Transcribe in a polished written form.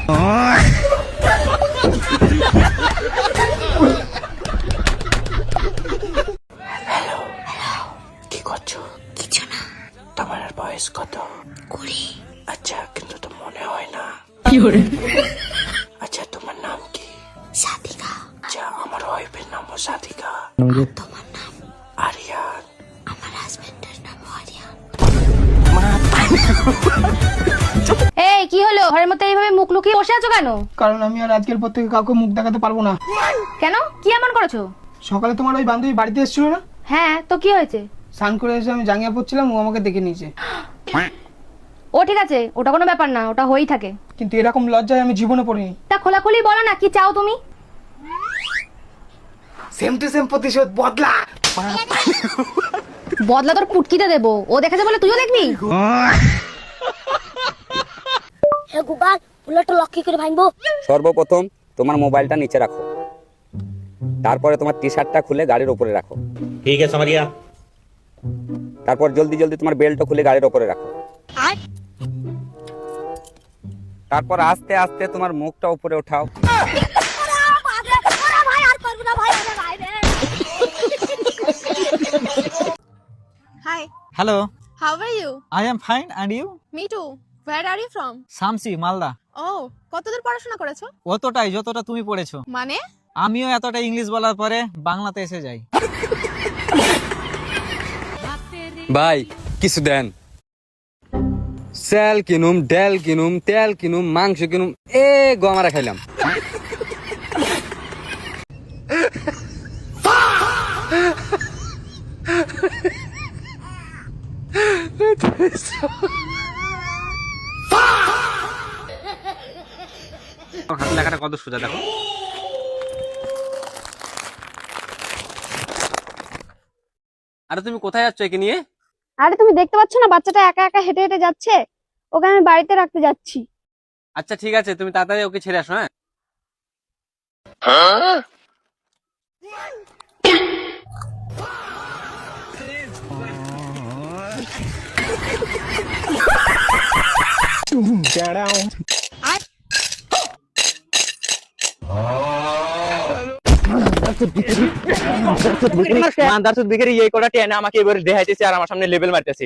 কি করছো? কিছু না। তোমার বয়স কত? 20। আচ্ছা, কিন্তু তো মনে হয় না। আচ্ছা, তোমার নাম কি? সাদিকা। আচ্ছা, আমার ওয়াইফের নামও সাদিকা। তোমার নাম? আরিয়ান। আমার হাজবেন্ডের নাম আরিয়ান। এই কি হলো? ঘরের মধ্যে এইভাবে মুখ লুকিয়ে বসে আছো কেন? কারণ আমি আর আজকের পর থেকে কাউকে মুখ দেখাতে পারবো না। কেন? কি এমন করেছো? সকালে তোমার ওই বান্ধবী বাড়িতে এসেছিল না? হ্যাঁ, তো কি হয়েছে? স্নান করে এসে আমি জাঙ্গিয়া পরছিলাম, ও আমাকে দেখে নিয়েছে। ও ঠিক আছে, ওটা কোনো ব্যাপার না, ওটা হয়েই থাকে। কিন্তু এরকম লজ্জায় আমি জীবনে পড়িনি। তা খোলাখুলি বলো না, কি চাও তুমি? সেম টু সেম প্রতিশোধ, বদলা। বদলা তোর পুটকিতে দেবো। ও দেখেছে বলে তুইও দেখবি? হে গুগল, বুলেটটা লক কি করে ভাঙবো? সর্বপ্রথম তোমার মোবাইলটা নিচে রাখো, তারপরে তোমার টি শার্টটা খুলে গাড়ির উপরে রাখো। ठीक है समझ गया। তারপর জলদি জলদি তোমার বেল্টটা খুলে গাড়ির উপরে রাখো। তারপর আস্তে আস্তে তোমার মুখটা উপরে উঠাও। ভাই আর পারবো না ভাই, আরে ভাই রে। Hi, Hello, how are you? I am fine and you? Me too. Where are you from? Samsi, Malda. Oh, কতদূর পড়াশোনা করেছো? অতটাই যতটা তুমি পড়েছো। মানে? আমিও এতটা ইংলিশ বলার পরে বাংলাতে এসে যাই। ভাই কিছু দেন। সেল কিনুম, ডেল কিনুম, তেল কিনুম, মাংস কিনুম, এ গমারা খাইলাম। হাত লেখাটা কত সোজা দেখো। আরে তুমি কোথায় যাচ্ছ একে নিয়ে? আরে তুমি দেখতে পাচ্ছ না বাচ্চাটা একা একা হেঁটে হেঁটে যাচ্ছে? ওকে আমি বাড়িতে রাখতে যাচ্ছি। আচ্ছা ঠিক আছে, তুমি তাড়াতাড়ি ওকে ছেড়ে আসো। হ্যাঁ মানদার সুদ বিক্রি এই কোটা টেনে আমাকে এবার দেখাইতেছে আর আমার সামনে লেভেল মারতেছে।